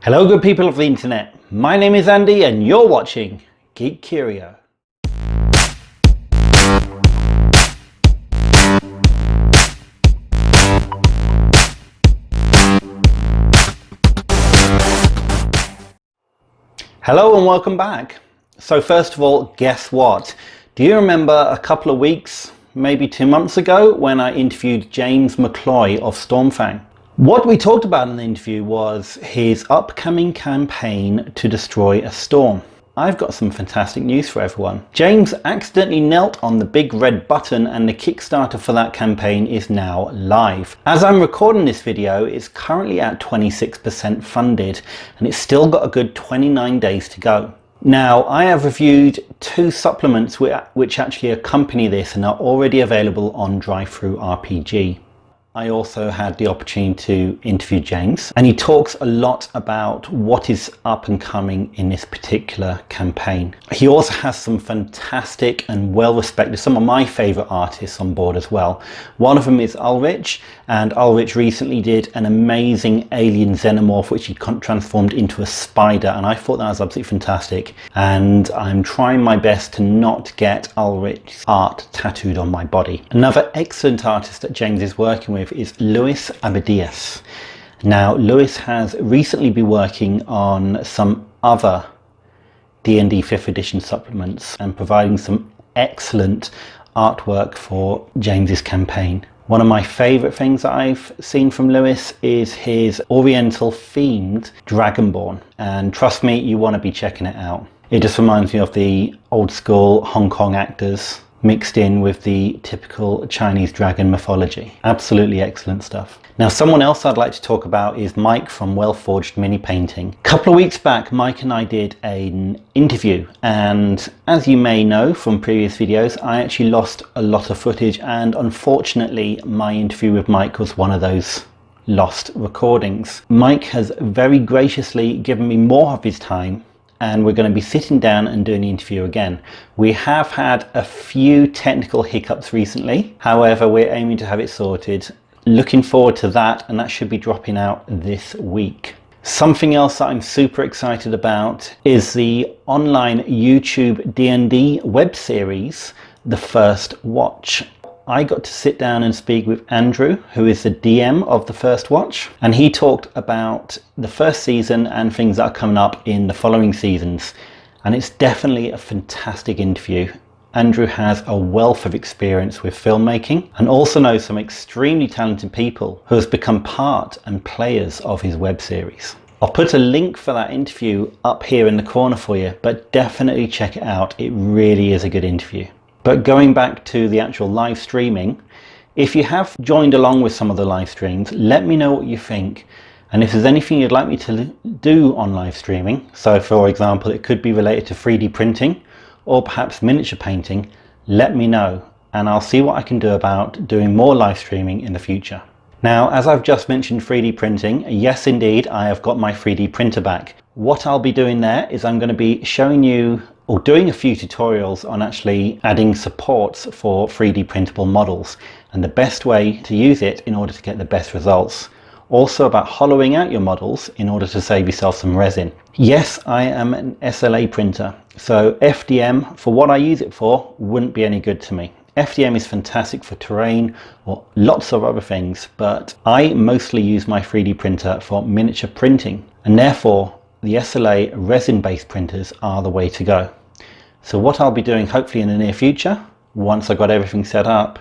Hello good people of the internet, my name is Andy and you're watching Geek Curio. Hello and welcome back. So first of all, guess what? Do you remember a couple of weeks, maybe 2 months ago, when I interviewed James McCloy of Stormfang? What we talked about in the interview was his upcoming campaign to destroy a storm. I've got some fantastic news for everyone. James accidentally knelt on the big red button and the Kickstarter for that campaign is now live. As I'm recording this video, it's currently at 26% funded and it's still got a good 29 days to go. Now, I have reviewed 2 supplements which actually accompany this and are already available on DriveThruRPG. I also had the opportunity to interview James and he talks a lot about what is up and coming in this particular campaign. He also has some fantastic and well-respected, some of my favorite artists on board as well. One of them is Ulrich, and Ulrich recently did an amazing alien xenomorph which he transformed into a spider, and I thought that was absolutely fantastic, and I'm trying my best to not get Ulrich's art tattooed on my body. Another excellent artist that James is working with is Luis Abadias. Now, Luis has recently been working on some other D&D 5th edition supplements and providing some excellent artwork for James's campaign. One of my favorite things that I've seen from Luis is his Oriental themed Dragonborn, and trust me, you want to be checking it out. It just reminds me of the old school Hong Kong actors mixed in with the typical Chinese dragon mythology. Absolutely excellent stuff. Now, someone else I'd like to talk about is Mike from Well Forged Mini Painting. A couple of weeks back, Mike and I did an interview, and as you may know from previous videos, I actually lost a lot of footage, and unfortunately my interview with Mike was one of those lost recordings. Mike has very graciously given me more of his time, and we're going to be sitting down and doing the interview again. We have had a few technical hiccups recently, however we're aiming to have it sorted. Looking forward to that, and that should be dropping out this week. Something else that I'm super excited about is the online YouTube D&D web series, The First Watch. I got to sit down and speak with Andrew, who is the DM of The First Watch, and he talked about the first season and things that are coming up in the following seasons, and it's definitely a fantastic interview. Andrew has a wealth of experience with filmmaking and also knows some extremely talented people who have become part and players of his web series. I'll put a link for that interview up here in the corner for you, but definitely check it out. It really is a good interview. But going back to the actual live streaming, if you have joined along with some of the live streams, let me know what you think. And if there's anything you'd like me to do on live streaming, so for example, it could be related to 3D printing or perhaps miniature painting, let me know and I'll see what I can do about doing more live streaming in the future. Now, as I've just mentioned 3D printing, yes indeed, I have got my 3D printer back. What I'll be doing there is I'm going to be showing you or doing a few tutorials on actually adding supports for 3D printable models and the best way to use it in order to get the best results. Also about hollowing out your models in order to save yourself some resin. Yes, I am an SLA printer, so FDM, for what I use it for, wouldn't be any good to me. FDM is fantastic for terrain or lots of other things, but I mostly use my 3D printer for miniature printing, and therefore the SLA resin-based printers are the way to go. So what I'll be doing hopefully in the near future, once I've got everything set up,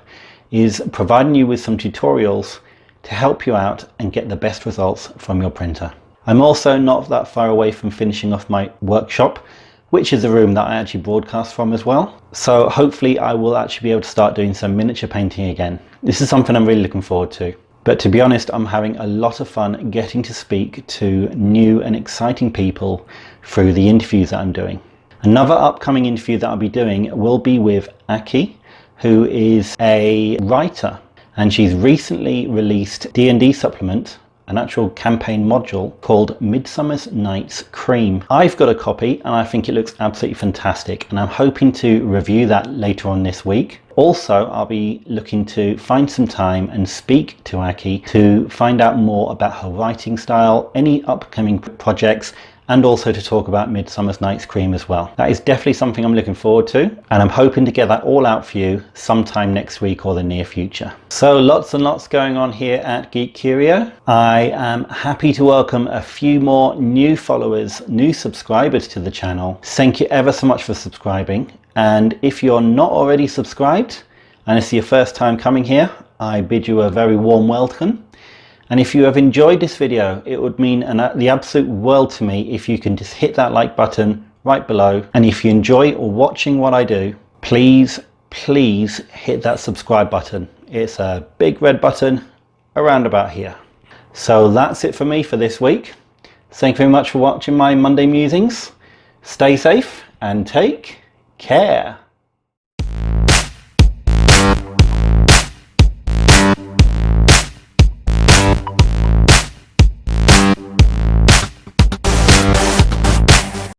is providing you with some tutorials to help you out and get the best results from your printer. I'm also not that far away from finishing off my workshop, which is the room that I actually broadcast from as well. So hopefully I will actually be able to start doing some miniature painting again. This is something I'm really looking forward to. But to be honest, I'm having a lot of fun getting to speak to new and exciting people through the interviews that I'm doing. Another upcoming interview that I'll be doing will be with Aki, who is a writer, and she's recently released D&D supplement, an actual campaign module called Midsummer's Night's Cream. I've got a copy and I think it looks absolutely fantastic, and I'm hoping to review that later on this week. Also, I'll be looking to find some time and speak to Aki to find out more about her writing style, any upcoming projects, and also to talk about Midsummer's Night's Cream as well. That is definitely something I'm looking forward to, and I'm hoping to get that all out for you sometime next week or the near future. So lots and lots going on here at Geek Curio. I am happy to welcome a few more new followers, new subscribers to the channel. Thank you ever so much for subscribing, and if you're not already subscribed and it's your first time coming here, I bid you a very warm welcome. And if you have enjoyed this video, it would mean the absolute world to me if you can just hit that like button right below. And if you enjoy watching what I do, please hit that subscribe button. It's a big red button around about here. So that's it for me for this week. Thank you very much for watching my Monday musings. Stay safe and take care.